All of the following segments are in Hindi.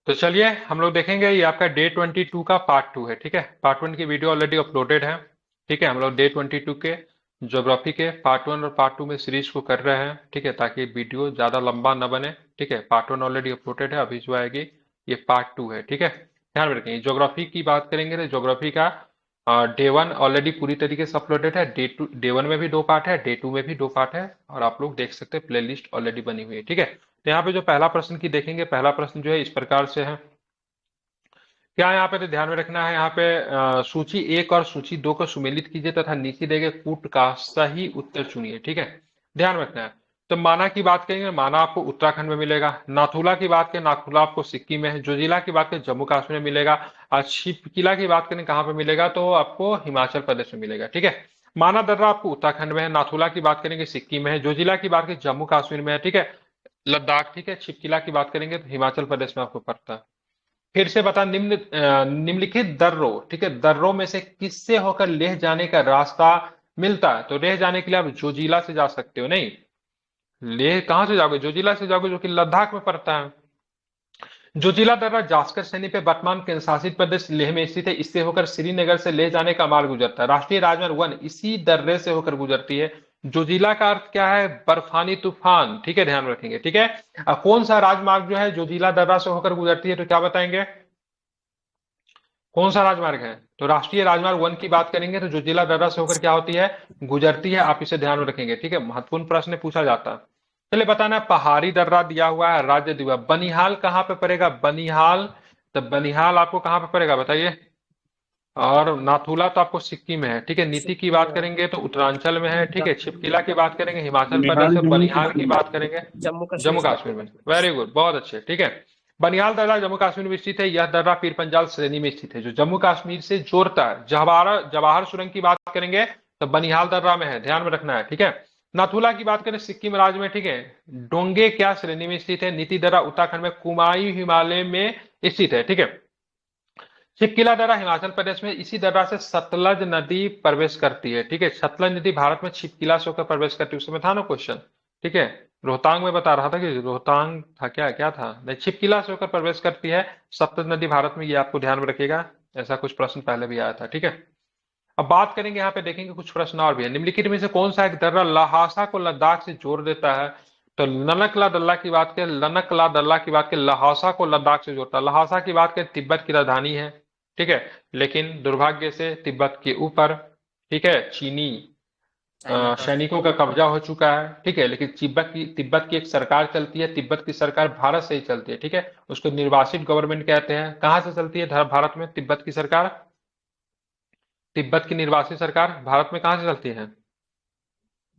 तो चलिए हम लोग देखेंगे, ये आपका डे 22 का पार्ट 2 है। ठीक है, पार्ट 1 की वीडियो ऑलरेडी अपलोडेड है। ठीक है, हम लोग डे 22 के ज्योग्राफी के पार्ट 1 और पार्ट 2 में सीरीज को कर रहे हैं। ठीक है, ताकि वीडियो ज़्यादा लंबा न बने। ठीक है, पार्ट 1 ऑलरेडी अपलोडेड है, अभी जो आएगी ये पार्ट 2 है। ठीक है, ध्यान में रखेंगे। ज्योग्राफी की बात करेंगे तो ज्योग्राफी का डे 1 ऑलरेडी पूरी तरीके से अपलोडेड है। डे 1 में भी 2 पार्ट है, डे 2 में भी 2 पार्ट है, और आप लोग देख सकते हैं, प्ले लिस्ट ऑलरेडी बनी हुई है। ठीक है, तो यहाँ पे जो पहला प्रश्न की देखेंगे, पहला प्रश्न जो है इस प्रकार से है। क्या यहाँ पे तो ध्यान में रखना है, यहाँ पे सूची 1 और सूची 2 को सुमेलित कीजिए तथा नीचे दिए गए कूट का सही उत्तर चुनिए। ठीक है, ध्यान रखना है। तो माना की बात करेंगे, माना आपको उत्तराखंड में मिलेगा। नाथुला की बात करें, नाथुला आपको सिक्किम में है। जोजिला की बात करें, जम्मू कश्मीर में मिलेगा। और छिपकिला की बात करें, कहाँ पे मिलेगा, तो आपको हिमाचल प्रदेश में मिलेगा। ठीक है, माना दर्रा आपको उत्तराखंड में है। नाथुला की बात करेंगे, सिक्किम में है। जोजिला की बात करें, जम्मू कश्मीर में है। ठीक है, लद्दाख। ठीक है, छिपकिला की बात करेंगे तो हिमाचल प्रदेश में आपको पड़ता है। फिर से बता, निम्नलिखित दर्रों, ठीक है, दर्रों में से किससे होकर लेह जाने का रास्ता मिलता है। तो लेह जाने के लिए आप जोजिला से जा सकते हो। नहीं, लेह कहां से जाओगे, जोजिला से जाओगे, जो कि लद्दाख में पड़ता है। जोजिला दर्रा जास्कर श्रेणी पे वर्तमान केंद्र शासित प्रदेश लेह में स्थित है। इससे होकर श्रीनगर से लेह जाने का मार्ग गुजरता है। राष्ट्रीय राजमार्ग 1 इसी दर्रे से होकर गुजरती है। जोजिला का अर्थ क्या है, बर्फानी तूफान। ठीक है, ध्यान रखेंगे। ठीक है, कौन सा राजमार्ग जो है जोजिला दर्रा से होकर गुजरती है, तो क्या बताएंगे, कौन सा राजमार्ग है। तो राष्ट्रीय राजमार्ग 1 की बात करेंगे तो जोजिला दर्रा से होकर क्या होती है, गुजरती है। आप इसे ध्यान में रखेंगे। ठीक है, महत्वपूर्ण प्रश्न पूछा जाता है। चलिए बताना, पहाड़ी दर्रा दिया हुआ है, राज्य दिया हुआ है। बनिहाल कहाँ पे पड़ेगा, बनिहाल, तो बनिहाल आपको कहाँ पे पड़ेगा बताइए। और नाथुला तो आपको सिक्किम में है। ठीक है, नीति की बात करेंगे तो उत्तरांचल में है। ठीक है, छिपकिला की बात करेंगे हिमाचल प्रदेश बनिहाल है। जम्मू बनिहाल की कश्मीर। बात करेंगे जम्मू कश्मीर जम्मू से। कश्मीर में। वेरी गुड, बहुत अच्छे। ठीक है, बनिहाल दर्रा जम्मू कश्मीर में स्थित है। यह दर्रा पीर पंजाल श्रेणी में स्थित है, जो जम्मू कश्मीर से जोड़ता है। जवाहर जवाहर सुरंग की बात करेंगे तो बनिहाल दर्रा में है, ध्यान में रखना है। ठीक है, नाथुला की बात करें सिक्किम राज्य में। ठीक है, डोंगे क्या श्रेणी में स्थित है। नीति दर्रा उत्तराखंड में कुमायूं हिमालय में स्थित है। ठीक है, छिपकिला दर्रा हिमाचल प्रदेश में, इसी दर्रा से सतलज नदी प्रवेश करती है। ठीक है, सतलज नदी भारत में छिपकिला से होकर प्रवेश करती है। उस समय था ना क्वेश्चन। ठीक है, रोहतांग में बता रहा था कि रोहतांग था, क्या क्या था, नहीं, छिपकिला से होकर प्रवेश करती है सतलज नदी भारत में, ये आपको ध्यान में रखिएगा। ऐसा कुछ प्रश्न पहले भी आया था। ठीक है, अब बात करेंगे, यहाँ पे देखेंगे कुछ प्रश्न और भी है। निम्नलिखित में से कौन सा एक दर्रा लहासा को लद्दाख से जोड़ देता है। तो ननकला दल्ला की बात करें, लनकला दल्ला की बात करें, लहासा को लद्दाख से जोड़ता है। लहासा की बात करें, तिब्बत की राजधानी है। ठीक है, लेकिन दुर्भाग्य से तिब्बत के ऊपर, ठीक है, चीनी सैनिकों का कब्जा हो चुका है। ठीक है, लेकिन तिब्बत की एक सरकार चलती है। तिब्बत की सरकार भारत से ही चलती है। ठीक है, उसको निर्वासित गवर्नमेंट कहते हैं। कहाँ से चलती है भारत में तिब्बत की सरकार, तिब्बत की निर्वासित सरकार भारत में कहाँ से चलती है,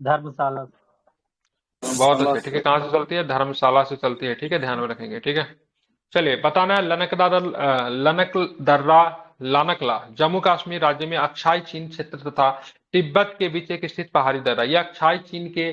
धर्मशाला। बहुत अच्छे। ठीक है, कहाँ से चलती है, धर्मशाला से चलती है। ठीक है, ध्यान में रखेंगे। ठीक है, चलिए बताना है, लनक दर्रा लानकला जम्मू कश्मीर राज्य में अक्षाय चीन क्षेत्र तथा तिब्बत के बीच एक स्थित पहाड़ी दर्रा। यह अक्षाय चीन के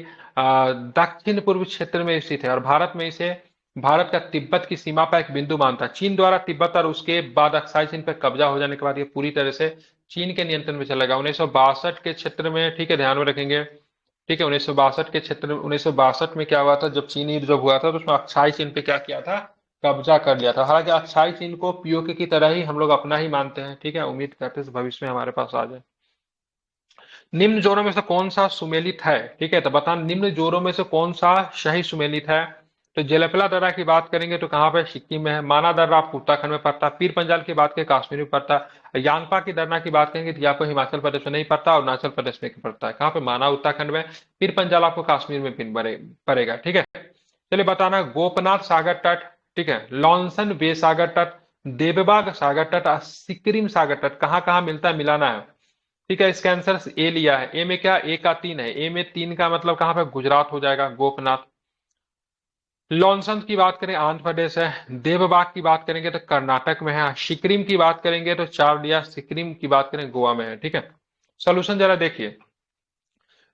दक्षिण पूर्व क्षेत्र में स्थित है, और भारत में इसे, भारत का तिब्बत की सीमा पर एक बिंदु मानता है। चीन द्वारा तिब्बत और उसके बाद अक्षाय चीन पर कब्जा हो जाने के बाद ये पूरी तरह से चीन के नियंत्रण में चला गया 1962 के क्षेत्र में। ठीक है, ध्यान में रखेंगे। ठीक है, 1962 के क्षेत्र में, 1962 में क्या हुआ था, जब चीन युद्ध जब हुआ था तो उसमें अक्षाय चीन पे क्या किया था, कब्जा कर लिया था। हालांकि अक्षाय चीन को पीओके की तरह ही हम लोग अपना ही मानते हैं। ठीक है, उम्मीद करते हैं भविष्य में हमारे पास आ जाए। निम्न जोड़ों में से कौन सा सुमेलित है। ठीक है, तो बता, निम्न जोड़ों में से कौन सा सही सुमेलित है। तो जेलेपला दर्रा की बात करेंगे तो कहाँ पे, सिक्किम में है। माना दर्रा आपको उत्तराखंड में पड़ता है। पीर पंजाल की बात करें, कश्मीर में पड़ता है। यांगपा की दर्रा की बात करेंगे तो आपको हिमाचल प्रदेश में नहीं पड़ता, और अरुणाचल प्रदेश में पड़ता है। कहाँ पे, माना उत्तराखंड में, पीर पंजाल आपको कश्मीर में पड़ेगा। ठीक है, चलिए बताना, गोपनाथ सागर तट, ठीक है, लॉन्सन बे सागर तट, देवबाग सागर तट और सिक्किम सागर तट कहाँ कहाँ मिलता है, मिलाना है। ठीक है, इसका आंसर ए लिया है। ए में क्या, ए का 3 है। ए में 3 का मतलब कहां पे, गुजरात हो जाएगा, गोपनाथ। लॉन्सन की बात करें आंध्र प्रदेश है। देवबाग की बात करेंगे तो कर्नाटक में है। सिक्किम की बात करेंगे तो चार दिया, सिक्किम की बात करें गोवा में है। ठीक है, सोल्यूशन जरा देखिए।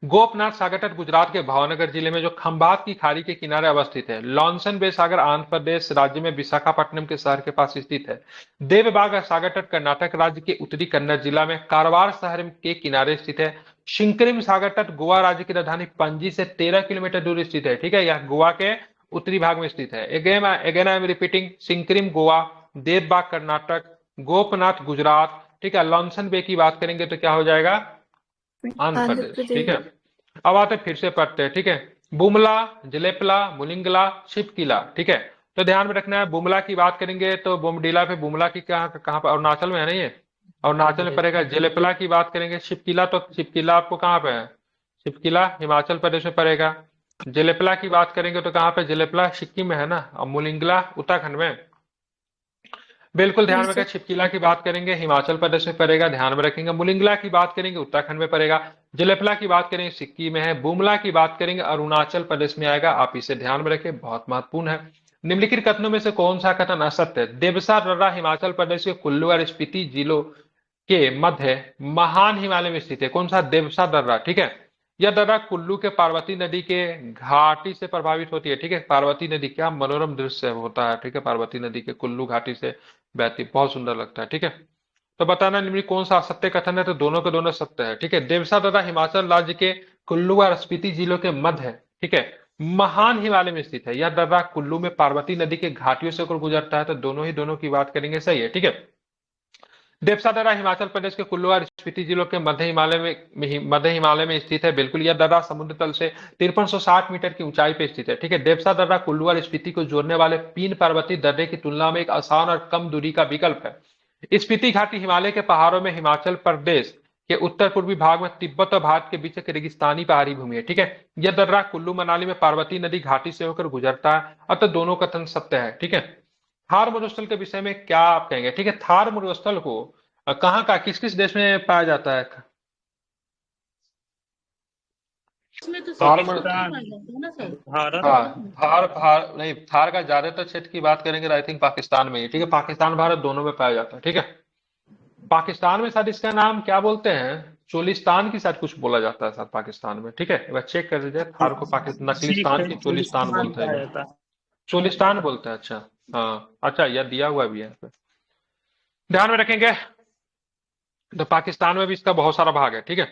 गोपनाथ सागर तट गुजरात के भावनगर जिले में जो खंभात की खाड़ी के किनारे अवस्थित है। लॉन्सन बे सागर आंध्र प्रदेश राज्य में विशाखापट्टनम के शहर के पास स्थित है। देवबाग सागर तट कर्नाटक राज्य के उत्तरी कन्नड़ जिला में कारवार शहर के किनारे स्थित है। शिंकरिम सागर तट गोवा राज्य की राजधानी पणजी से 13 किलोमीटर दूर स्थित है। ठीक है, यह गोवा के उत्तरी भाग में स्थित है। Again again I am repeating, Sinquerim Goa, Devbagh Karnataka, Gopnath Gujarat, ठीक है। लॉन्सन बे की बात करेंगे तो क्या हो जाएगा, आंध्र आंध्र प्रदेश, ठीक प्रदेश। है। अब आते फिर से पढ़ते हैं, ठीक है। बुमला, जलेपला, मुलिंगला, शिपकिला, ठीक है। तो ध्यान में रखना है, बुमला की बात करेंगे तो बोमडीला पे, बुमला की कहाँ कहाँ पर, अरुणाचल में है ना ये, अरुणाचल में पड़ेगा। जलेपला की बात करेंगे, शिपकिला, तो शिपकिला आपको कहाँ पे है, शिपकिला हिमाचल प्रदेश में पड़ेगा। जलेपला की बात करेंगे तो कहाँ पे, जलेपला सिक्किम में है ना, और मुलिंगला उत्तराखंड में। बिल्कुल ध्यान में यस रखें, सर। छिपकिला की बात करेंगे हिमाचल प्रदेश में पड़ेगा, ध्यान में रखेंगे। मुलिंगला की बात करेंगे उत्तराखंड में पड़ेगा। जलेपला की बात करेंगे सिक्किम में है। बुमला की बात करेंगे अरुणाचल प्रदेश में आएगा, आप इसे ध्यान में रखें, बहुत महत्वपूर्ण है। निम्नलिखित कथनों में से कौन सा कथन असत्य है। देवसा दर्रा हिमाचल प्रदेश के कुल्लू और स्पीति जिलों के मध्य महान हिमालय में स्थित है। कौन सा, देवसा दर्रा, ठीक है। यह दर्रा कुल्लू के पार्वती नदी के घाटी से प्रभावित होती है, ठीक है। पार्वती नदी, क्या मनोरम दृश्य होता है, ठीक है, पार्वती नदी के कुल्लू घाटी से बहती, बहुत सुंदर लगता है, ठीक है। तो बताना निम्न कौन सा असत्य कथन है, तो दोनों के दोनों सत्य है, ठीक है। देवसा दर्रा हिमाचल राज्य के कुल्लू और स्पीति जिलों के मध्य है, ठीक है, महान हिमालय में स्थित है। यह दर्रा कुल्लू में पार्वती नदी के घाटियों से होकर गुजरता है, तो दोनों की बात करेंगे, सही है, ठीक है। देवसा दर्रा हिमाचल प्रदेश के कुल्लू और स्पीति जिलों के मध्य हिमालय में स्थित है। बिल्कुल, यह दर्रा समुद्र तल से 5360 मीटर की ऊंचाई पर स्थित है, ठीक है। देवसा दर्रा कुल्लू और स्पीति को जोड़ने वाले तीन पर्वतीय दर्रे की तुलना में एक आसान और कम दूरी का विकल्प है। स्पीति घाटी हिमालय के पहाड़ों में हिमाचल प्रदेश के उत्तर पूर्वी भाग में तिब्बत और भारत के बीच एक रेगिस्तानी पहाड़ी भूमि है, ठीक है। यह दर्रा कुल्लू मनाली में पार्वती नदी घाटी से होकर गुजरता है। अतः दोनों कथन सत्य है, ठीक है। थार मरुस्थल के विषय में क्या आप कहेंगे, ठीक है। थार मरुस्थल को कहाँ का, किस किस देश में पाया जाता है। इसमें तो सब थार सब मरु जगह पाकिस्तान, पाया जाता है ना सर। भारत। हाँ, थार थार नहीं, थार का ज्यादातर क्षेत्र की बात करेंगे, आई थिंक पाकिस्तान में ही, ठीक है। पाकिस्तान भारत दोनों में पाया जाता है, ठीक है। पाकिस्तान में शायद इसका नाम क्या बोलते हैं, चोलिस्तान की शायद कुछ बोला जाता है शायद पाकिस्तान में, ठीक है। एक बार चेक कर लीजिए, थार को पाकिस्तान, ठीक नकलिस्तान है, की चोलिस्तान चुलिस्तान बोलते हैं पाया इधर। जाता है। चोलिस्तान बोलते हैं, अच्छा। हाँ अच्छा, यह दिया हुआ भी है यहाँ पे, ध्यान में रखेंगे। तो पाकिस्तान में भी इसका बहुत सारा भाग है, ठीक है।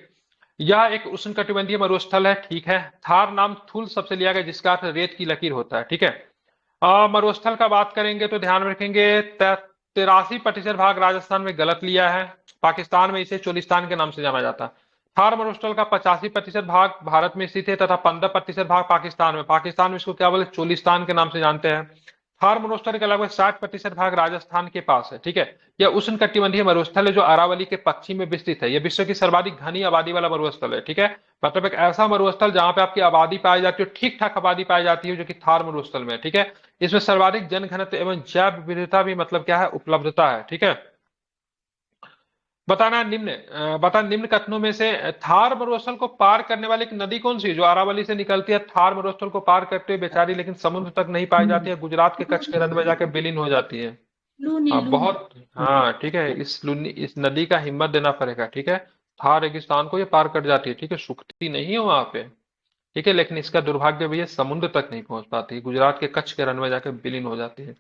यह एक उष्णकटिबंधीय मरुस्थल है, ठीक है। थार नाम थूल शब्द से लिया गया, जिसका अर्थ रेत की लकीर होता है, ठीक है। मरुस्थल का बात करेंगे तो ध्यान में रखेंगे 83% भाग राजस्थान में गलत लिया है। पाकिस्तान में इसे चोलिस्तान के नाम से जाना जाता है। थार मरुस्थल का 85% भाग भारत में स्थित है तथा 15% भाग पाकिस्तान में। पाकिस्तान में इसको क्या बोले, चोलिस्तान के नाम से जानते हैं। थार मरुस्थल के लगभग 60% भाग राजस्थान के पास है, ठीक है। यह उष्णकटिबंधीय मरुस्थल है जो अरावली के पश्चिम में विस्तृत है। यह विश्व की सर्वाधिक घनी आबादी वाला मरुस्थल है, ठीक है। मतलब एक ऐसा मरुस्थल जहां पे आपकी आबादी पाई जाती है, ठीक ठाक आबादी पाई जाती है, जो कि थार मरुस्थल में है, ठीक है। इसमें सर्वाधिक जनघनत्व एवं जैव विविधता भी मतलब क्या है, उपलब्धता है, ठीक है। बता निम्न कथनों में से थार मरुस्थल को पार करने वाली एक नदी कौन सी है, जो अरावली से निकलती है, थार मरुस्थल को पार करते हुए बेचारी लेकिन समुद्र तक नहीं पाई जाती है, गुजरात के कच्छ के रण में जाकर विलीन हो जाती है। लूनी हाँ लूनी। बहुत, हाँ ठीक है, इस नदी का हिम्मत देना पड़ेगा, ठीक है। थार रेगिस्तान को ये पार कर जाती है, ठीक है, सूखती नहीं है वहां पे, ठीक है। लेकिन इसका दुर्भाग्य भी है, समुद्र तक नहीं पहुंच पाती, गुजरात के कच्छ के रण में जाकर विलीन हो जाती है।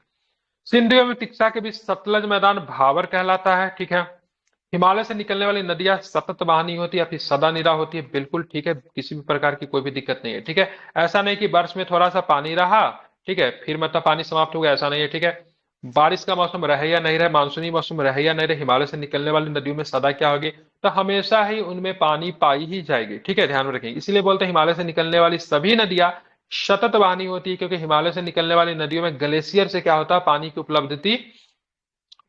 सिंधु एवं तिक्सा के बीच सतलज मैदान भावर कहलाता है, ठीक है। हिमालय से निकलने वाली नदियां सतत बहानी होती है या फिर सदा निरा होती है, बिल्कुल ठीक है, किसी भी प्रकार की कोई भी दिक्कत नहीं है, ठीक है। ऐसा नहीं कि वर्ष में थोड़ा सा पानी रहा, ठीक है, फिर मतलब पानी समाप्त हो गया, ऐसा नहीं है, ठीक है। बारिश का मौसम रहे या नहीं रहे, मानसूनी मौसम रहे या नहीं रहे, हिमालय से निकलने वाली नदियों में सदा क्या होगी, तो हमेशा ही उनमें पानी पाई ही जाएगी, ठीक है, ध्यान में रखेंगे। इसीलिए बोलते हैं हिमालय से निकलने वाली सभी नदियां सतत बहानी होती है, क्योंकि हिमालय से निकलने वाली नदियों में ग्लेशियर से क्या होता है, पानी की उपलब्धि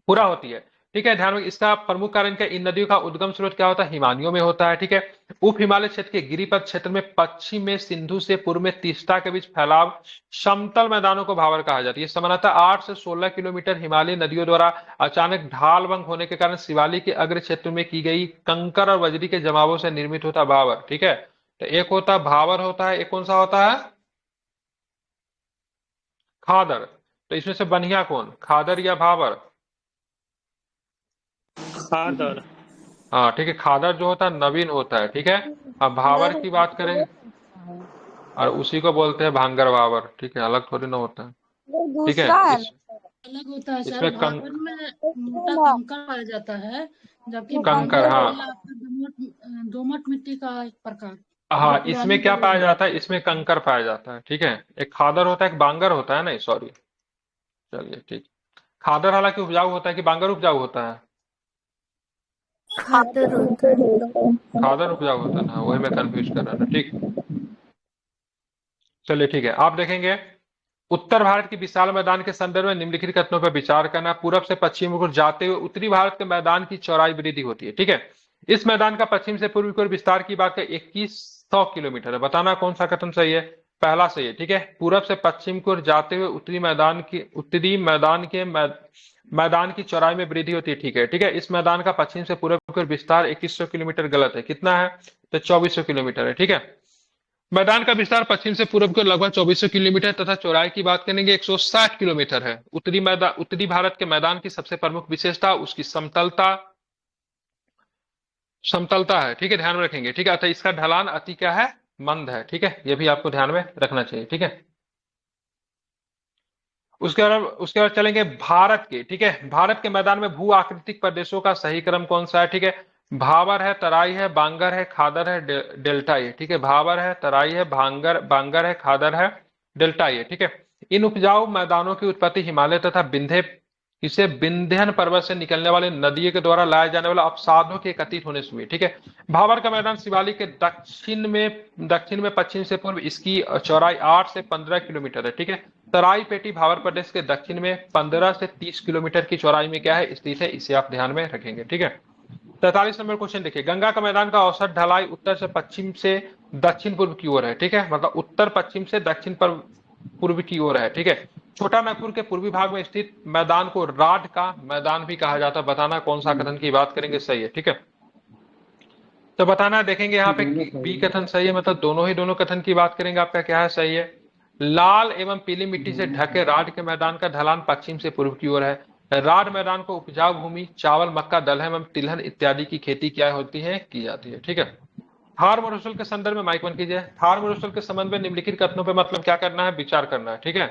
पूरा होती है, ठीक है। ध्यान में, इसका प्रमुख कारण क्या, इन नदियों का उद्गम स्रोत क्या होता है, हिमानियों में होता है, ठीक है। उप हिमालय क्षेत्र के गिरिपथ क्षेत्र में पश्चिम में सिंधु से पूर्व में तीस्ता के बीच फैलाव समतल मैदानों को भावर कहा जाता है। ये सामान्यतः 8 से 16 किलोमीटर हिमालयी नदियों द्वारा अचानक ढाल भंग होने के कारण शिवालिक के अग्र क्षेत्र में की गई कंकर और बजरी के जमावों से निर्मित होता भावर, ठीक है। तो एक होता है भावर होता है, एक कौन सा होता है, खादर। तो इसमें से बढ़िया कौन, खादर या भावर। खादर। हाँ ठीक है, खादर जो होता है नवीन होता है, ठीक है। अब भावर की बात करें, और उसी को बोलते हैं भांगर भावर, ठीक है, अलग थोड़ी ना होता है, ठीक है। दूसरा है इस ना अलग होता है सर, इसमें भावर में मोटा कंकड़ पाया जाता है, जबकि कंकर, भांगर हाँ वाला आपका दोमट मिट्टी का एक प्रकार। हाँ, पुरानी इसमें क्या पाया जमीन। जाता है, इसमें कंकर पाया जाता है, ठीक है। एक खादर होता है, एक बांगर होता है, नहीं सॉरी, चलिए ठीक। खादर हालांकि उपजाऊ होता है कि बांगर उपजाऊ होता है? खादर होता है। खादर उपजाऊ होता है ना, वही मैं कंफ्यूज कर रहा था, ठीक। चलिए ठीक है, आप देखेंगे उत्तर भारत के विशाल मैदान के संदर्भ में निम्नलिखित कथनों पर विचार करना। पूरब से पश्चिम की ओर जाते हुए उत्तरी भारत के मैदान की चौड़ाई वृद्धि होती है, ठीक है। इस मैदान का पश्चिम से पूर्व की ओर विस्तार की बात करें 2100 किलोमीटर है। बताना कौन सा कथन सही है? पहला सही है, ठीक है। पूरब से पश्चिम की ओर जाते हुए मैदान की चौड़ाई में वृद्धि होती है, ठीक है, ठीक है। इस मैदान का पश्चिम से पूर्व की ओर विस्तार 2100 किलोमीटर गलत है। कितना है? तो 2400 किलोमीटर है, ठीक है। मैदान का विस्तार पश्चिम से पूर्व की ओर लगभग 2400 किलोमीटर तथा चौड़ाई की बात करेंगे 160 किलोमीटर है। उत्तरी भारत के मैदान की सबसे प्रमुख विशेषता उसकी समतलता है, ठीक है, ध्यान में रखेंगे, ठीक है। अतः इसका ढलान अति क्या है? मंद है, ठीक है, यह भी आपको ध्यान में रखना चाहिए, ठीक है। उसके बाद चलेंगे भारत के, ठीक है। भारत के मैदान में भू आकृतिक प्रदेशों का सही क्रम कौन सा है? ठीक है, भावर है, तराई है, बांगर है, खादर है, डेल्टाई है, ठीक है। भावर है, तराई है, बांगर है, खादर है, डेल्टाई है, ठीक है। इन उपजाऊ मैदानों की उत्पत्ति हिमालय तथा इसे विंध्यन पर्वत से निकलने वाले नदियों के द्वारा लाए जाने वाले अपसादों के एकत्रित होने से हुई, ठीक है। भावर का मैदान शिवालिक के दक्षिण में पश्चिम से पूर्व इसकी चौड़ाई 8 से 15 किलोमीटर है, ठीक है। तराई पेटी भावर प्रदेश के दक्षिण में 15 से 30 किलोमीटर की चौड़ाई में क्या है? स्थित है, इसे आप ध्यान में रखेंगे, ठीक है। 43 नंबर क्वेश्चन देखिए, गंगा का मैदान का औसत ढलाई उत्तर से पश्चिम से दक्षिण पूर्व की ओर है, ठीक है, मतलब उत्तर पश्चिम से दक्षिण पूर्व की ओर है, ठीक है। छोटा नागपुर के पूर्वी भाग में स्थित मैदान को राड का मैदान भी कहा जाता है। बताना कौन सा कथन की बात करेंगे सही है, ठीक है। तो बताना, देखेंगे यहाँ पे बी कथन सही है, मतलब दोनों कथन की बात करेंगे, आपका क्या है? सही है। लाल एवं पीली मिट्टी से ढके राड के मैदान का ढलान पश्चिम से पूर्व की ओर है। राड मैदान को उपजाऊ भूमि चावल, मक्का, दलहन एवं तिलहन इत्यादि की खेती क्या होती है? की जाती है, ठीक है। थार मरुस्थल के संदर्भ में माइक बंद कीजिए। थार मरुस्थल के संबंध में निम्नलिखित कथनों पर मतलब क्या करना है? विचार करना है, ठीक है।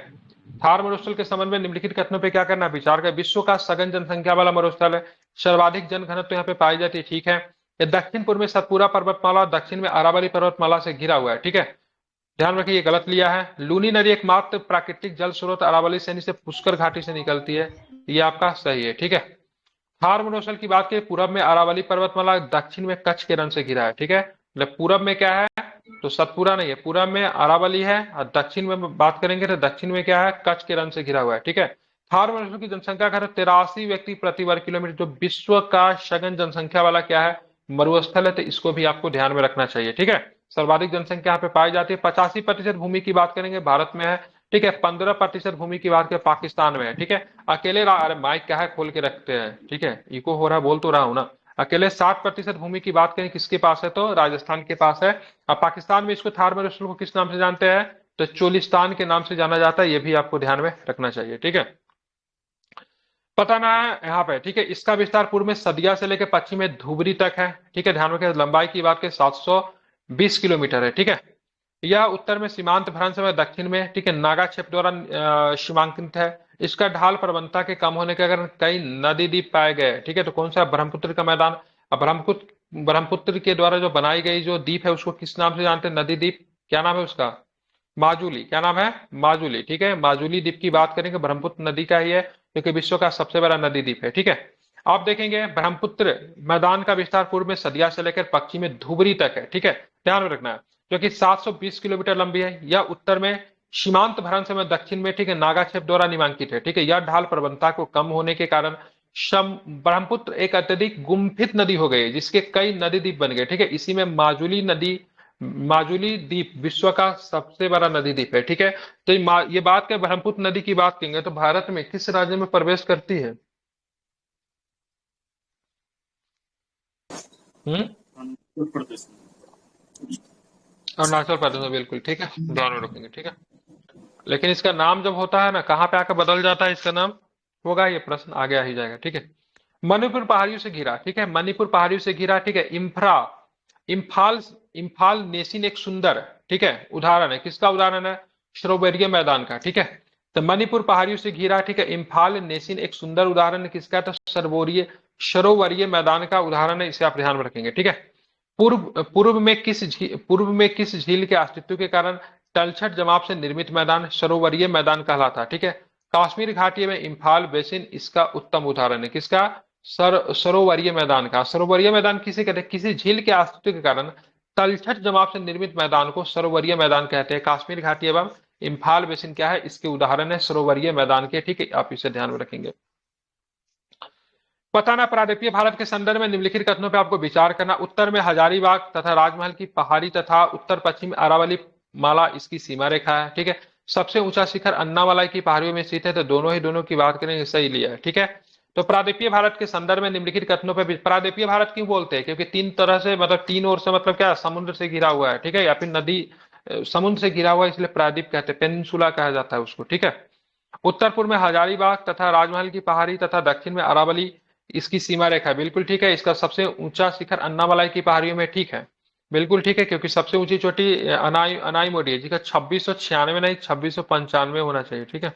थार मरुस्थल के संबंध में निम्नलिखित कथनों पर क्या करना है? विचार कर। विश्व का सघन जनसंख्या वाला मरुस्थल है, सर्वाधिक जन घनत्व यहाँ पे पाई जाती है, ठीक है। ये दक्षिण पूर्व में सतपुरा पर्वतमाला, दक्षिण में अरावली पर्वतमाला से घिरा हुआ है, ठीक है। ध्यान रखिए, ये गलत लिया है। लूनी नदी एकमात्र प्राकृतिक जल स्रोत अरावली श्रेणी से पुष्कर घाटी से निकलती है, ये आपका सही है, ठीक है। थार मरुस्थल की बात करें, पूरब में अरावली पर्वतमाला, दक्षिण में कच्छ के रण से घिरा है, ठीक है। मतलब पूरब में क्या है? तो सतपुरा नहीं है, पूरब में अरावली है, और दक्षिण में बात करेंगे तो दक्षिण में क्या है? कच्छ के रण से घिरा हुआ है, ठीक है। थार मरुस्थल की जनसंख्या का 83 व्यक्ति प्रति वर्ग किलोमीटर, जो विश्व का सघन जनसंख्या वाला क्या है? मरुस्थल है, तो इसको भी आपको ध्यान में रखना चाहिए, ठीक है। सर्वाधिक जनसंख्या यहाँ पे पाई जाती है। 85% भूमि की बात करेंगे भारत में है, ठीक है। 15% भूमि की बात करें पाकिस्तान में है, ठीक है। अकेले अरे माइक क्या है, खोल के रखते हैं, ठीक है, इको हो रहा है, बोल तो रहा हूं ना। अकेले 60% भूमि की बात करें किसके पास है? तो राजस्थान के पास है। अब पाकिस्तान में इसको थार मरुस्थल को किस नाम से जानते हैं? तो चोलिस्तान के नाम से जाना जाता है, ये भी आपको ध्यान में रखना चाहिए, ठीक है। पता ना है यहाँ पे, ठीक है। इसका विस्तार पूर्व में सदिया से लेकर पश्चिम में धुबरी तक है, ठीक है। ध्यान रखें, लंबाई की बात करें 720 किलोमीटर है, ठीक है। यह उत्तर में सीमांत भ्रंश में, दक्षिण में, ठीक है, नागा क्षेत्र द्वारा सीमांकित है। इसका ढाल प्रवणता के कम होने के कारण कई नदी द्वीप पाए गए, ठीक है। तो कौन सा? ब्रह्मपुत्र का मैदान। अब ब्रह्मपुत्र के द्वारा जो बनाई गई जो द्वीप है उसको किस नाम से जानते हैं? नदी द्वीप। क्या नाम है उसका? माजुली। क्या नाम है? माजुली, ठीक है। माजुली द्वीप की बात करेंगे, ब्रह्मपुत्र नदी का ही है, क्योंकि विश्व का सबसे बड़ा नदी द्वीप है, ठीक है। आप देखेंगे ब्रह्मपुत्र मैदान का विस्तार पूर्व में सदिया से लेकर पश्चिम में धुबरी तक है, ठीक है, ध्यान में रखना है, जो कि 720 किलोमीटर लंबी है। यह उत्तर में सीमांत भ्रंश में, दक्षिण में, ठीक है, नागा क्षेत्र द्वारा नामांकित है, ठीक है। यह ढाल प्रवणता को कम होने के कारण ब्रह्मपुत्र एक अत्यधिक गुम्फित नदी हो गई, जिसके कई नदी द्वीप बन गए, ठीक है। इसी में माजुली द्वीप विश्व का सबसे बड़ा नदी द्वीप है, ठीक है। तो ये बात क्या, ब्रह्मपुत्र नदी की बात करेंगे तो भारत में किस राज्य में प्रवेश करती है? अरुणाचल प्रदेश में, बिल्कुल ठीक है, ध्यान में रखेंगे, ठीक है। लेकिन इसका नाम जब होता है ना, कहाँ पे आकर बदल जाता है इसका नाम? होगा ये प्रश्न आगे आ ही जाएगा, ठीक है। मणिपुर पहाड़ियों से घिरा, ठीक है, मणिपुर पहाड़ियों से घिरा, ठीक है। इम्फाल इम्फाल नेसिन एक सुंदर, ठीक है, उदाहरण है। किसका उदाहरण है? सरोवरीय मैदान का, ठीक है। तो मणिपुर पहाड़ियों से घिरा, ठीक है, इम्फाल नेसिन एक सुंदर उदाहरण है किसका? तो सरोवरीय मैदान का उदाहरण है, इसे आप ध्यान में रखेंगे, ठीक है। पूर्व में किस झील के अस्तित्व के कारण तलछट जमाव से निर्मित मैदान सरोवरीय मैदान कहलाता है? ठीक है, काश्मीर घाटी में इम्फाल बेसिन इसका उत्तम उदाहरण है। किसका? सरोवरीय मैदान का। सरोवरीय मैदान किसे कहते हैं? किसी झील के अस्तित्व के कारण तलछट जमाव से निर्मित मैदान को सरोवरीय मैदान कहते हैं। काश्मीर घाटी एवं इम्फाल बेसिन क्या है? इसके उदाहरण है सरोवरीय मैदान के। ठीक है, आप इसे ध्यान में रखेंगे। बताना प्रायद्वीपीय भारत के संदर्भ में निम्नलिखित कथनों पर आपको विचार करना। उत्तर में हजारीबाग तथा राजमहल की पहाड़ी तथा उत्तर पश्चिम अरावली माला इसकी सीमा रेखा है। ठीक है, सबसे ऊंचा शिखर अन्नामलाई की पहाड़ियों में स्थित है। तो दोनों की बात करेंगे, सही लिया है। ठीक है, तो प्रायद्वीपीय भारत के संदर्भ में निम्नलिखित कथनों पर प्रायद्वीपीय भारत क्यों बोलते हैं? क्योंकि तीन तरह से, मतलब तीन ओर से, मतलब क्या, समुद्र से घिरा हुआ है। ठीक है, या फिर नदी समुद्र से घिरा हुआ है, इसलिए प्रायद्वीप कहते हैं, पेनिनसुला कहा जाता है उसको। ठीक है, उत्तर पूर्व में हजारीबाग तथा राजमहल की पहाड़ी तथा दक्षिण में अरावली इसकी सीमा रेखा है। बिल्कुल ठीक है, इसका सबसे ऊंचा शिखर अन्नामलाई की पहाड़ियों में। ठीक है, बिल्कुल ठीक है, क्योंकि सबसे ऊंची चोटी अनाईमोडी है, जिसका 2696 नहीं 2695 होना चाहिए। ठीक है,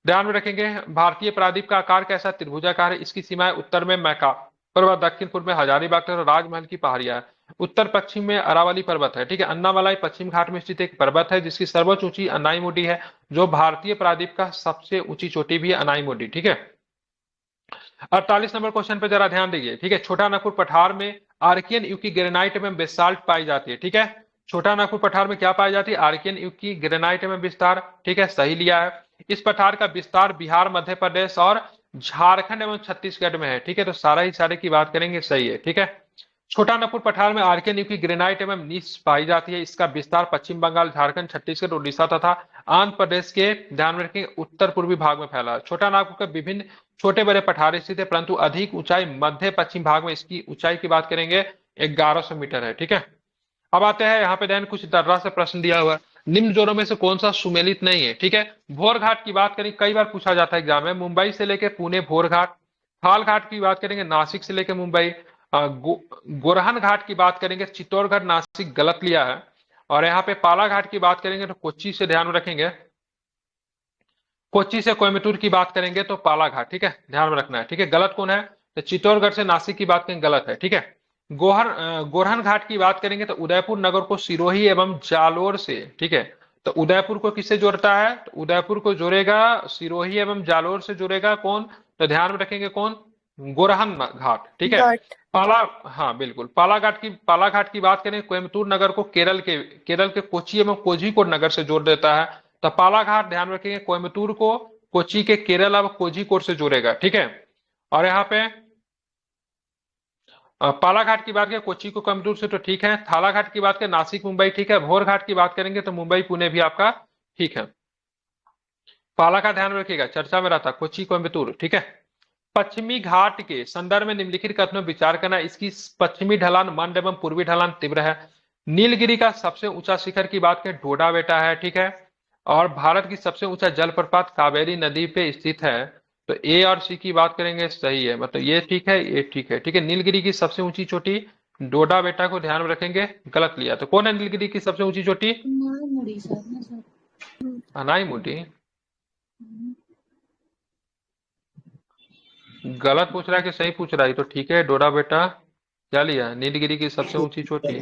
ध्यान में रखेंगे। भारतीय प्रायद्वीप का आकार कैसा? त्रिभुजाकार है। इसकी सीमाएं उत्तर में मैका पर्वत, दक्षिण पूर्व में हजारीबाग और राजमहल की पहाड़ियां है। उत्तर पश्चिम में अरावली पर्वत है। ठीक है, अन्नामलाई पश्चिम घाट में स्थित एक पर्वत है जिसकी सर्वोच्च ऊंची अनाईमुडी है, जो भारतीय प्रायद्वीप का सबसे ऊंची चोटी भी है, अनाईमुडी। ठीक है, 48 नंबर क्वेश्चन पे जरा ध्यान दीजिए। ठीक है, छोटा नागपुर पठार में आर्कियन युग की ग्रेनाइट में बेसाल्ट पाई जाती है। ठीक है, छोटा नागपुर पठार में क्या पाई जाती है? आर्कियन युग की ग्रेनाइट में विस्तार। ठीक है, सही लिया है। इस पठार का विस्तार बिहार, मध्य प्रदेश और झारखंड एवं छत्तीसगढ़ में है। ठीक है, तो सारे की बात करेंगे, सही है। ठीक है, छोटा नागपुर पठार में आर्कियन युग की ग्रेनाइट एवं नीस पाई जाती है। इसका विस्तार पश्चिम बंगाल, झारखंड, छत्तीसगढ़, उड़ीसा तथा आंध्र प्रदेश के, ध्यान में रखेंगे, उत्तर पूर्वी भाग में फैला है। छोटा नागपुर के विभिन्न छोटे बड़े पठार स्थित है, परंतु अधिक ऊंचाई मध्य पश्चिम भाग में। इसकी ऊंचाई की बात करेंगे 1100 मीटर है। ठीक है, अब आते हैं यहाँ पे, ध्यान, कुछ दर्रा से प्रश्न दिया हुआ है। निम्न जोरों में से कौन सा सुमेलित नहीं है? ठीक है, भोर घाट की बात करें, कई बार पूछा जाता है एग्जाम में, मुंबई से लेकर पुणे भोर घाट। थाल घाट की बात करेंगे, नासिक से लेकर मुंबई। गोरहन घाट की बात करेंगे, चित्तौड़गढ़, नासिक, गलत लिया है। और यहाँ पे पाला घाट की बात करेंगे तो कोच्चि से, ध्यान में रखेंगे, कोच्चि से कोयम्बटूर की बात करेंगे तो पाला घाट। ठीक है, ध्यान में रखना है। ठीक है, गलत कौन है? तो चित्तौड़गढ़ से नासिक की बात करेंगे, गलत है। ठीक है, गोरहन घाट की बात करेंगे तो उदयपुर नगर को सिरोही एवं जालोर से। ठीक है, तो उदयपुर को किससे जोड़ता है? तो उदयपुर को जोड़ेगा, सिरोही एवं जालोर से जोड़ेगा कौन? तो ध्यान में रखेंगे, कौन? गोरहन घाट। ठीक है, पाला, हाँ बिल्कुल, पाला घाट की बात करें, कोयम्बटूर नगर को केरल के कोच्चि एवं कोझिकोड नगर से जोड़ देता है। तो पाला घाट, ध्यान रखेंगे, कोयम्बटूर को कोच्चि के केरल और कोझिकोड से जोड़ेगा। ठीक है, और यहाँ पे पाला घाट की बात करें कोच्चि को कोयम्बटूर से, तो ठीक है। थाला घाट की बात करें नासिक मुंबई, ठीक है। भोर घाट की बात करेंगे तो मुंबई पुणे भी आपका ठीक है। पाला का ध्यान रखिएगा, चर्चा में रहता कोच्चि कोयम्बटूर। ठीक है, पश्चिमी घाट के संदर्भ में निम्नलिखित कथनों में विचार करना। इसकी पश्चिमी ढलान मंद एवं पूर्वी ढलान तीव्र है। नीलगिरी का सबसे ऊंचा शिखर की बात करें, ढोडा बेटा है। ठीक है, और भारत की सबसे ऊंचा जलप्रपात कावेरी नदी पे स्थित है। तो ए और सी की बात करेंगे, सही है, मतलब ये ठीक है, ये ठीक है। ठीक है, नीलगिरी की सबसे ऊंची चोटी डोडा बेटा को ध्यान में रखेंगे, गलत लिया। तो कौन है नीलगिरी की सबसे ऊंची चोटी? अनाईमुडी सर ना सर। अनाईमुडी, गलत पूछ रहा है कि सही पूछ रहा है? तो ठीक है, डोडा बेटा क्या लिया? नीलगिरी की सबसे ऊंची चोटी।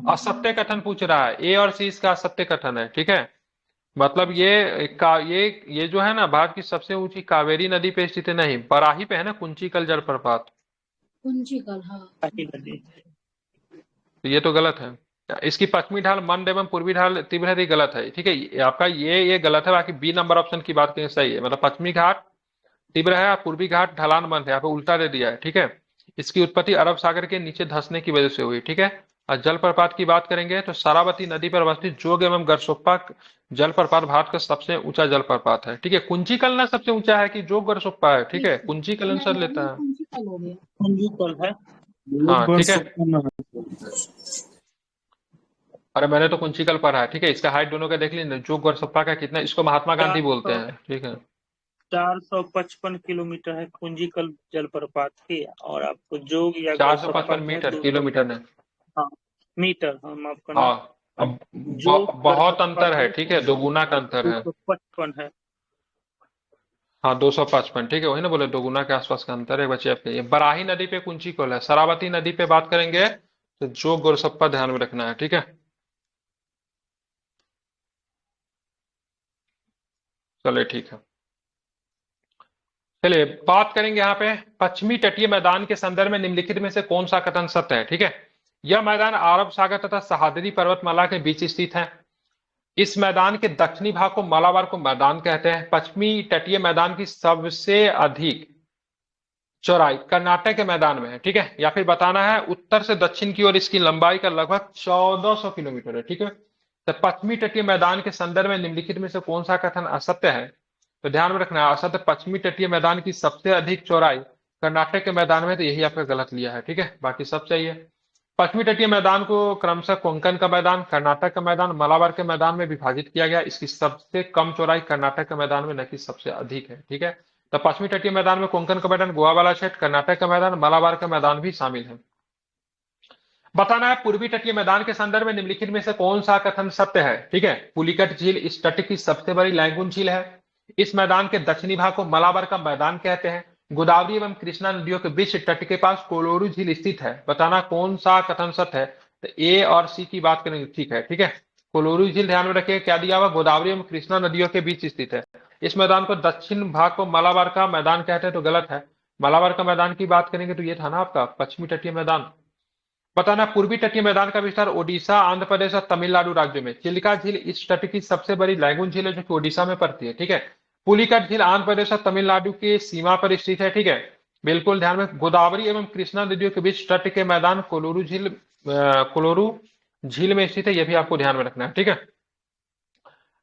असत्य कथन पूछ रहा है, ए और सी इसका असत्य कथन है। ठीक है, मतलब ये जो है ना, भारत की सबसे ऊंची कावेरी नदी पे स्थित नहीं, बराही पे है ना, कुंचिकल जलप्रपात। कुंचिकल, हाँ। तो ये तो गलत है। इसकी पश्चिमी ढाल मंद एवं पूर्वी ढाल तीव्र है, गलत है। ठीक है, आपका ये गलत है। बाकी बी नंबर ऑप्शन की बात करें, सही है, मतलब पश्चिमी घाट तीव्र है, पूर्वी घाट ढलान मंद है, यहाँ पे उल्टा दे दिया है। ठीक है, इसकी उत्पत्ति अरब सागर के नीचे धंसने की वजह से हुई। ठीक है, और जलप्रपात की बात करेंगे तो सारावती नदी पर अवस्थित जोग एवं गरसोप्पा जलप्रपात भारत का सबसे ऊंचा जलप्रपात है। ठीक है, कुंचिकल ना सबसे ऊंचा है कि जोग गरसोप्पा है? ठीक है, कुंचिकल आंसर लेता है। कुंचिकल हो गया। कुंचिकल है। हाँ ठीक है, अरे मैंने तो कुंचिकल पढ़ा है। ठीक है, इसका हाइट दोनों का देख लीजिए, जोग गरसोप्पा का कितना, इसको महात्मा गांधी बोलते हैं। ठीक है, 455 किलोमीटर है कुंजिकल जलप्रपात की, और आपको जोग या 455 मीटर, किलोमीटर ने। हाँ मीटर, हाँ माफ करना। हाँ, अब बहुत अंतर है। ठीक है, दोगुना का अंतर है। 255 है। हाँ 255, ठीक है, वही ना बोले, दोगुना के आसपास का अंतर है। बच्चे आपके ये बराही नदी पे कुंची कोल है, शरावती नदी पे बात करेंगे तो जो गोरसप्पा ध्यान में रखना है, ठीक है। चलिए ठीक है। चलिए बात करेंगे यहाँ पे पश्चिमी तटीय मैदान के संदर्भ में निम्नलिखित में से कौन सा कथन सत्य है, ठीक है। यह मैदान अरब सागर तथा सह्याद्री पर्वतमाला के बीच स्थित है। इस मैदान के दक्षिणी भाग को मालाबार को मैदान कहते हैं। पश्चिमी तटीय मैदान की सबसे अधिक चौड़ाई कर्नाटक के मैदान में है, ठीक है। या फिर बताना है उत्तर से दक्षिण की ओर इसकी लंबाई का लगभग 1400 किलोमीटर है, ठीक है। तो पश्चिमी तटीय मैदान के संदर्भ में निम्नलिखित में से कौन सा कथन असत्य है, तो ध्यान में रखना है असत्य पश्चिमी तटीय मैदान की सबसे अधिक चौड़ाई कर्नाटक के मैदान में, तो यही आपका गलत लिया है, ठीक है, बाकी सब सही है। पश्चिमी तटीय मैदान को क्रमशः कोंकण का मैदान, कर्नाटक का मैदान, मलाबार के मैदान में विभाजित किया गया। इसकी सबसे कम चौड़ाई कर्नाटक के मैदान में, न कि सबसे अधिक है, ठीक है। तो पश्चिमी तटीय मैदान में कोंकण का मैदान, गोवा वाला क्षेत्र, कर्नाटक का मैदान, मलाबार का मैदान भी शामिल है। बताना है पूर्वी तटीय मैदान के संदर्भ में निम्नलिखित में से कौन सा कथन सत्य है, ठीक है। पुलिकट झील इस तट की सबसे बड़ी लैंगून झील है। इस मैदान के दक्षिणी भाग को मलाबार का मैदान कहते हैं। गोदावरी एवं कृष्णा नदियों के बीच तट के पास कोलोरू झील स्थित है। बताना कौन सा कथन सत्य है, तो ए और सी की बात करेंगे, ठीक है, ठीक है। कोलोरू झील ध्यान में रखिए क्या दिया हुआ, गोदावरी एवं कृष्णा नदियों के बीच स्थित है। इस मैदान को दक्षिण भाग को मलाबार का मैदान कहते हैं, तो गलत है। मलाबार का मैदान की बात करेंगे तो ये था ना आपका पश्चिमी तटीय मैदान। बताना पूर्वी तटीय मैदान का विस्तार ओडिशा, आंध्र प्रदेश और तमिलनाडु राज्यों में। चिलिका झील इस तट की सबसे बड़ी लैगून झील है जो कि ओडिशा में पड़ती है, ठीक है। पुलिकट झील आंध्र प्रदेश और तमिलनाडु की सीमा पर स्थित है, ठीक है। बिल्कुल ध्यान में। गोदावरी एवं कृष्णा नदियों के बीच तट के मैदान कोलोरू झील में स्थित है, यह भी आपको ध्यान में रखना है, ठीक है।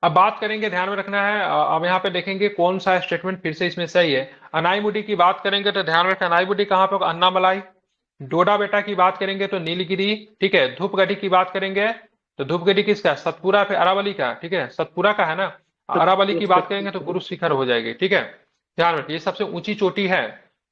अब बात करेंगे, ध्यान में रखना है, अब यहाँ पे देखेंगे कौन सा स्टेटमेंट फिर से इसमें सही है। अनाईमुडी की बात करेंगे तो ध्यान रखना, अनाईमुडी कहाँ पे, अन्नामलाई। डोडा बेटा की बात करेंगे तो नीलगिरी, ठीक है। धूपगढ़ी की बात करेंगे तो धूपगढ़ी किसका, सतपुरा फिर अरावली का, ठीक है, सतपुरा का है ना। अरावली की बात करेंगे तो गुरु शिखर हो जाएगी, ठीक है। ध्यान रखिए ये सबसे ऊंची चोटी है,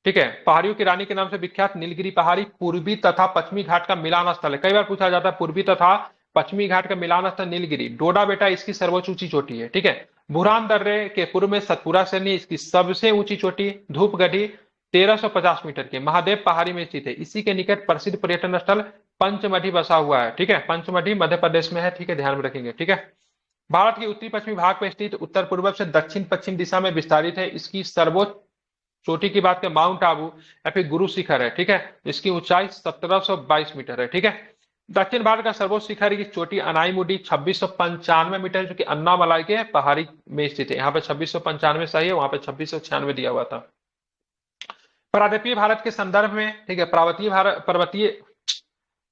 ठीक है। पहाड़ियों की रानी के नाम से विख्यात नीलगिरी पहाड़ी पूर्वी तथा पश्चिमी घाट का मिलान स्थल है। कई बार पूछा जाता है पूर्वी तथा पश्चिमी घाट का मिलान स्थल नीलगिरी। डोडा बेटा इसकी सर्वोच्च ऊंची चोटी है, ठीक है। बुरहान दर्रे के पूर्व में सतपुरा श्रेणी इसकी सबसे ऊंची चोटी। धूपगढ़ी 1350 मीटर की महादेव पहाड़ी में स्थित है। इसी के निकट प्रसिद्ध पर्यटन स्थल पंचमढ़ी बसा हुआ है, ठीक है। पंचमढ़ी मध्य प्रदेश में है, ठीक है, ध्यान में रखेंगे, ठीक है। भारत के उत्तरी पश्चिमी भाग में स्थित उत्तर पूर्व से दक्षिण पश्चिम दिशा में विस्तारित है। इसकी सर्वोच्च चोटी की बात करें माउंट आबू या फिर गुरु शिखर है, ठीक है। इसकी ऊंचाई 1722 मीटर है, ठीक है। दक्षिण भारत का सर्वोच्च शिखर की चोटी अनाईमुडी 2695 मीटर जो कि अन्नामलाई के पहाड़ी में स्थित है। यहाँ पे 2695 सही है, वहां पे 2696 दिया हुआ था। प्रायद्वीपीय भारत के संदर्भ में, ठीक है,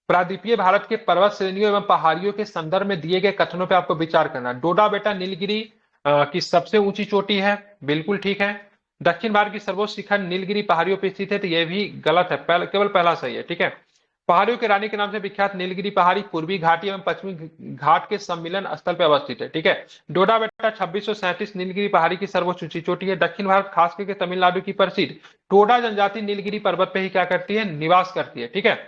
प्रायद्वीपीय भारत के पर्वत श्रेणियों एवं पहाड़ियों के संदर्भ में दिए गए कथनों पर आपको विचार करना। डोडा बेटा नीलगिरी की सबसे ऊंची चोटी है, बिल्कुल ठीक है। दक्षिण भारत की सर्वोच्च शिखर नीलगिरी पहाड़ियों पर स्थित है, तो यह भी गलत है, केवल पहला सही है, ठीक है। पहाड़ियों की रानी के नाम से विख्यात नीलगिरी पहाड़ी पूर्वी घाटी एवं पश्चिमी घाट के सम्मिलन स्थल पर अवस्थित है, ठीक है। डोडा बेटा 2637 नीलगिरी पहाड़ी की सर्वोच्च ऊंची चोटी है। दक्षिण भारत खास करके तमिलनाडु की प्रसिद्ध टोडा जनजाति नीलगिरी पर्वत पे ही क्या करती है, निवास करती है, ठीक है।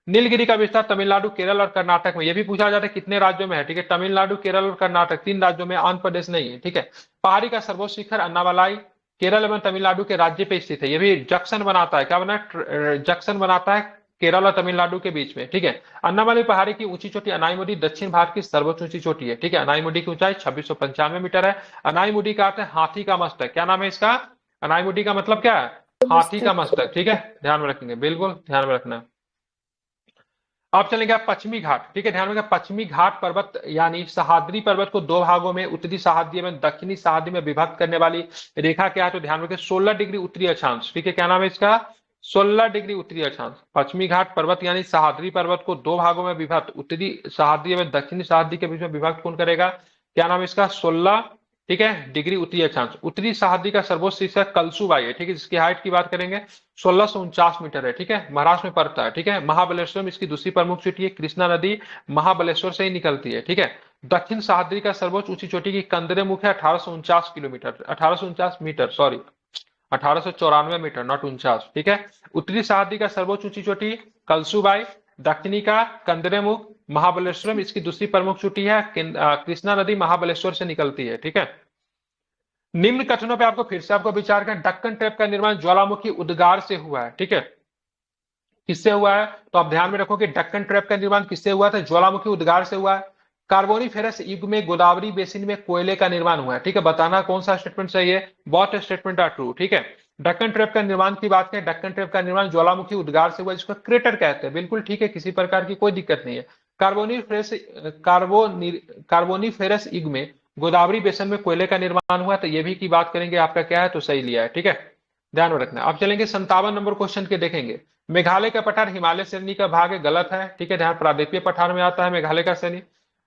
नीलगिरी का विस्तार तमिलनाडु, केरल और कर्नाटक में, यह भी पूछा जाता है कितने राज्यों में है, ठीक है। तमिलनाडु, केरल और कर्नाटक 3 राज्यों में, आंध्र प्रदेश नहीं है, ठीक है। पहाड़ी का सर्वोच्च शिखर अन्नामलाई केरल एवं तमिलनाडु के राज्य पे स्थित है। यह भी जंक्शन बनाता है, क्या बना, जंक्शन बनाता है केरल और तमिलनाडु के बीच में, ठीक है। अन्नामलाई पहाड़ी की ऊंची चोटी अनाईमुडी दक्षिण भारत की सर्वोच्च ऊंची चोटी है, ठीक है। अनाईमुडी की ऊंचाई 2695 मीटर है। अनाईमुडी का अर्थ है हाथी का मस्तक। क्या नाम है इसका, अनाईमुडी का मतलब क्या है, हाथी का मस्तक, ठीक है, ध्यान में रखेंगे, बिल्कुल ध्यान में रखना। अब चलेंगे पश्चिमी घाट, ठीक है, ध्यान रखें। पश्चिमी घाट पर्वत यानी सह्याद्री पर्वत को 2 भागों में उत्तरी सह्याद्री एवं दक्षिणी सह्याद्री में विभक्त करने वाली रेखा क्या है, तो ध्यान रखें 16 डिग्री उत्तरी अक्षांश, ठीक है। क्या नाम है इसका, 16 डिग्री उत्तरी अक्षांश। पश्चिमी घाट पर्वत यानी सह्याद्री पर्वत को 2 भागों में विभक्त, उत्तरी सह्याद्री एवं दक्षिणी सह्याद्री के बीच में विभक्त कौन करेगा, क्या नाम है इसका, 16, ठीक है, डिग्री उत्तरी अक्षांश। उत्तरी सह्याद्री का सर्वोच्च शिखर कलसुबाई है, ठीक है, जिसकी हाइट की बात करेंगे 1649 मीटर है, ठीक है, महाराष्ट्र में पड़ता है, ठीक है। महाबलेश्वर इसकी दूसरी प्रमुख चोटी है। कृष्णा नदी महाबलेश्वर से ही निकलती है, ठीक है। दक्षिण सह्याद्री का सर्वोच्च ऊंची चोटी की कंदरेमुख है 1849 kilometre, 1849 metre, sorry 1894 metre, not 49, ठीक है। उत्तरी सह्याद्री का सर्वोच्च ऊंची चोटी कलसुबाई, दक्षिणी का कंदरेमुख, महाबलेश्वरम इसकी दूसरी प्रमुख चोटी है। कृष्णा नदी महाबलेश्वर से निकलती है, ठीक है। निम्न कथनों पे आपको फिर से आपको विचार करें। दक्कन ट्रैप का निर्माण ज्वालामुखी उद्गार से हुआ है, ठीक है। किससे हुआ है? तो आप ध्यान में रखो कि दक्कन ट्रैप का निर्माण किससे हुआ था? ज्वालामुखी उद्गार से हुआ है। कार्बोनिफेरस युग में गोदावरी बेसिन में कोयले का निर्माण हुआ है, ठीक है। बताना कौन सा स्टेटमेंट सही है। बोथ स्टेटमेंट आर ट्रू, ठीक है। दक्कन ट्रैप का निर्माण की बात करें, दक्कन ट्रैप का निर्माण ज्वालामुखी उद्गार से हुआ, जिसको क्रेटर कहते हैं, बिल्कुल ठीक है, किसी प्रकार की कोई दिक्कत नहीं है। कार्बोनिफेरस कार्बोनिफेरस युग में गोदावरी बेसिन में कोयले का निर्माण हुआ, तो ये भी की बात करेंगे, आपका क्या है, तो सही लिया है, ठीक है। ध्यान में रखना। अब चलेंगे 57 नंबर क्वेश्चन के, देखेंगे। मेघालय का पठार हिमालय श्रेणी का भाग है, गलत है, ठीक है। ध्यान, प्रादेपीय पठार में आता है मेघालय का श्रेणी।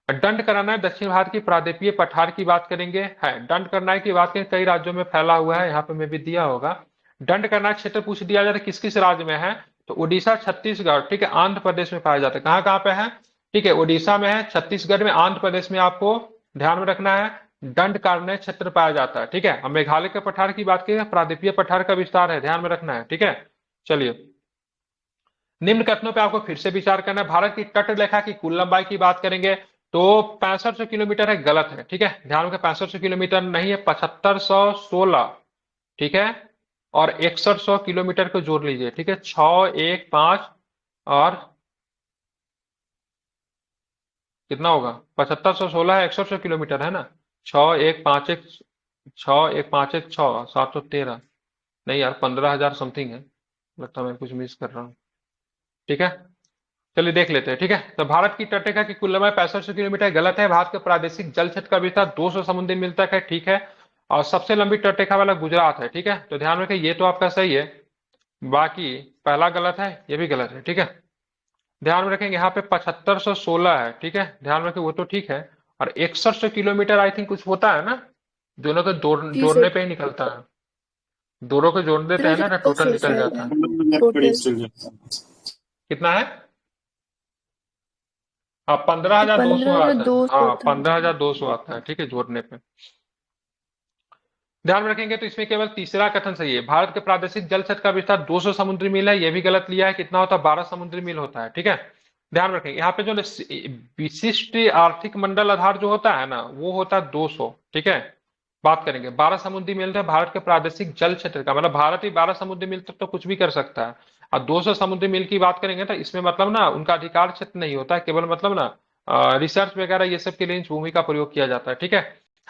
दंड कराना है दक्षिण भारत की प्रादेपीय पठार की बात करेंगे, है। दंड करनाई की बात करें, कई राज्यों में फैला हुआ है, यहाँ पे मैं भी दिया होगा। दंड करनाई क्षेत्र पूछ दिया जाता है किस किस राज्य में है, तो उड़ीसा, छत्तीसगढ़, ठीक है, आंध्र प्रदेश में पाया जाता है। कहाँ कहाँ पे है? ठीक है, उड़ीसा में है, छत्तीसगढ़ में, आंध्र प्रदेश में आपको ध्यान में रखना है। दंड कार्य क्षेत्र पाया जाता है, ठीक है। अब मेघालय के पठार की बात करें, प्रादेपीय पठार का विस्तार है, ध्यान में रखना है, ठीक है। चलिए, निम्न कथनों पे आपको फिर से विचार करना है। भारत की तट रेखा की कुल लंबाई की बात करेंगे तो 6500 किलोमीटर है, गलत है, ठीक है। ध्यान रखें, 6500 किलोमीटर नहीं है, 7516, ठीक है। और 6100 किलोमीटर को जोड़ लीजिए, ठीक है। 615 और कितना होगा? 7516 है, 6100 किलोमीटर है ना। 6151, 6151, 713, नहीं यार, 15,000 समथिंग है, लगता है मैं कुछ मिस कर रहा हूँ, ठीक है। चलिए देख लेते हैं, ठीक है। तो भारत की तटरेखा की कुल लंबाई 6500 किलोमीटर, गलत है। भारत के प्रादेशिक जल क्षेत्र का विस्तार 200 समुद्री मील तक है, ठीक है। और सबसे लंबी तटरेखा वाला गुजरात है, ठीक है। तो ध्यान रखें, ये तो आपका सही है, बाकी पहला गलत है, ये भी गलत है, ठीक है। ध्यान में रखेंगे, यहाँ पे 7516 है, ठीक है। ध्यान रखें, वो तो ठीक है। और 6100 किलोमीटर आई थिंक कुछ होता है ना, दोनों को जी सर, जोड़ने पे ही निकलता है, दोनों को जोड़ देते हैं ना, टोटल निकल जाता है। टोटल कितना है? हाँ, 15,200 आता है, 15,200 हाँ, था। 15,200 आता है, ठीक है, जोड़ने पे। ध्यान में रखेंगे तो इसमें केवल तीसरा कथन सही है। भारत के प्रादेशिक जल क्षेत्र का विस्तार 200 समुद्री मील है, यह भी गलत लिया है। कितना होता है? 12 समुद्री मील होता है, ठीक है। ध्यान रखेंगे, यहाँ पे जो विशिष्ट आर्थिक मंडल आधार जो होता है ना, वो होता है 200, ठीक है। बात करेंगे 12 समुद्री मील है भारत के प्रादेशिक जल क्षेत्र का, मतलब भारत ही 12 समुद्री मील तक तो कुछ भी कर सकता है। और 200 समुद्री मील की बात करेंगे तो इसमें मतलब ना उनका अधिकार क्षेत्र नहीं होता है, केवल मतलब ना रिसर्च वगैरह ये सब के लिए इस भूमि का प्रयोग किया जाता है, ठीक है।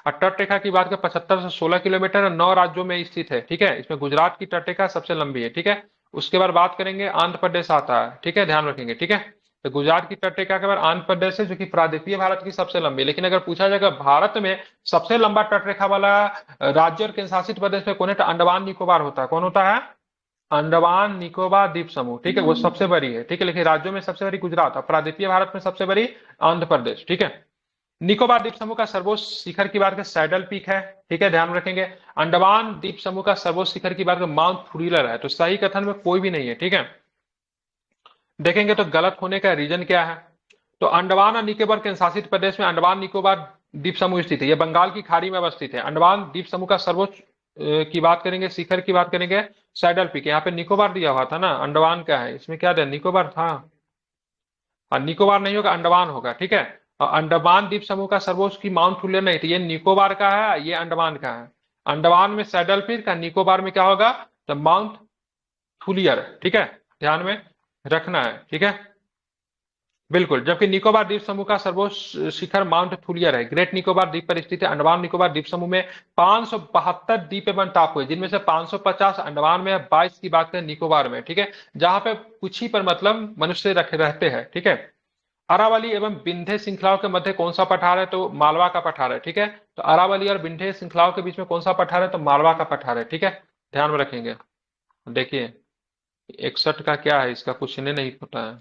और तट रेखा की बात करें, 75 से 16 किलोमीटर, 9 राज्यों में स्थित है, ठीक है। इसमें गुजरात की तट रेखा सबसे लंबी है, ठीक है। उसके बाद बात करेंगे आंध्र प्रदेश आता है, ठीक है, ध्यान रखेंगे, ठीक है। तो गुजरात की तट रेखा के बाद आंध्र प्रदेश है, जो कि प्रादेशीय भारत की सबसे लंबी है। लेकिन अगर पूछा जाएगा भारत में सबसे लंबा तट रेखा वाला राज्य और केंद्र शासित प्रदेश में कौन है, तो अंडमान निकोबार होता है। कौन होता है? अंडमान निकोबार द्वीप समूह, ठीक है, वो सबसे बड़ी है, ठीक है। लेकिन राज्यों में सबसे बड़ी गुजरात और प्रादेशीय भारत में सबसे बड़ी आंध्र प्रदेश, ठीक है। निकोबार द्वीप समूह का सर्वोच्च शिखर की बात करें, सैडल पीक है, ठीक है, ध्यान रखेंगे। अंडमान द्वीप समूह का सर्वोच्च शिखर की बात करें, माउंट फुरीलर है। तो सही कथन में कोई भी नहीं है, ठीक है। देखेंगे तो गलत होने का रीजन क्या है, तो अंडमान और निकोबार केंद्र शासित प्रदेश में अंडमान निकोबार द्वीप समूह स्थित है, यह बंगाल की खाड़ी में अवस्थित है। अंडमान द्वीप समूह का सर्वोच्च की बात करेंगे, शिखर की बात करेंगे, सैडल पीक। यहाँ पे निकोबार दिया हुआ था ना, अंडमान का है, इसमें क्या दिया, निकोबार था। हाँ, निकोबार नहीं होगा, अंडमान होगा, ठीक है। और अंडमान द्वीप समूह का सर्वोच्च की माउंट फुलियर नहीं, तो ये निकोबार का है, ये अंडमान का है। अंडमान में सैडल पीक का, निकोबार में क्या होगा, तो माउंट फुलियर, ठीक है, ध्यान में रखना है, ठीक है, बिल्कुल। जबकि निकोबार द्वीप समूह का सर्वोच्च शिखर माउंट फुलियर है, ग्रेट निकोबार द्वीप पर स्थित है। अंडमान निकोबार द्वीप समूह में 572 द्वीपबंद टापू है, जिनमें से 550 अंडमान में है, 22 की बात करें निकोबार में, ठीक है, जहां पे कुछ ही पर मतलब मनुष्य रहते हैं, ठीक है। अरावली एवं विंध्य श्रृंखलाओं के मध्य कौन सा पठार है, तो मालवा का पठार है, ठीक है। तो अरावली और विंध्य श्रृंखलाओं के बीच में कौन सा पठार है, तो मालवा का पठार है, ठीक है, ध्यान में रखेंगे। देखिए 61 का क्या है, इसका कुछ नहीं पता है,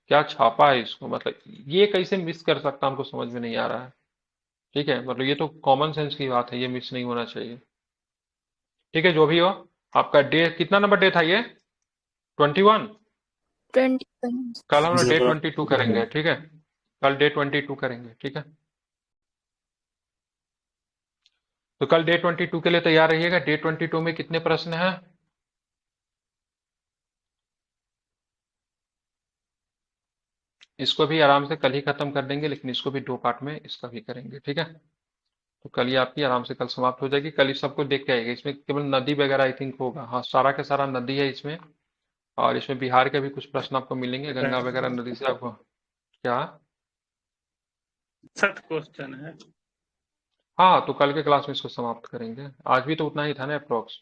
क्या छापा है इसको, मतलब ये कैसे मिस कर सकता, हमको समझ में नहीं आ रहा है, ठीक है। मतलब ये तो कॉमन सेंस की बात है, ये मिस नहीं होना चाहिए, ठीक है। जो भी हो, आपका डे कितना नंबर डे था ये, 21। 21। कल हम लोग डे 22 करेंगे, ठीक है, कल डे 22 करेंगे, ठीक है। तो कल डे 22 के लिए तैयार रहिएगा। डे 22 में कितने प्रश्न हैं? इसको भी आराम से कल ही खत्म कर देंगे, लेकिन इसको भी 2 पार्ट में इसका भी करेंगे, ठीक है। तो कल ये आपकी आराम से कल समाप्त हो जाएगी। कल इस सबको देख के आएगा। इसमें केवल नदी वगैरह आई थिंक होगा। हाँ, सारा का सारा नदी है इसमें। और इसमें बिहार के भी कुछ प्रश्न आपको मिलेंगे, गंगा वगैरह नदी से आपको। क्या? 60 क्वेश्चन है। हाँ, तो कल के क्लास में इसको समाप्त करेंगे। आज भी तो उतना ही था ना अप्रोक्स।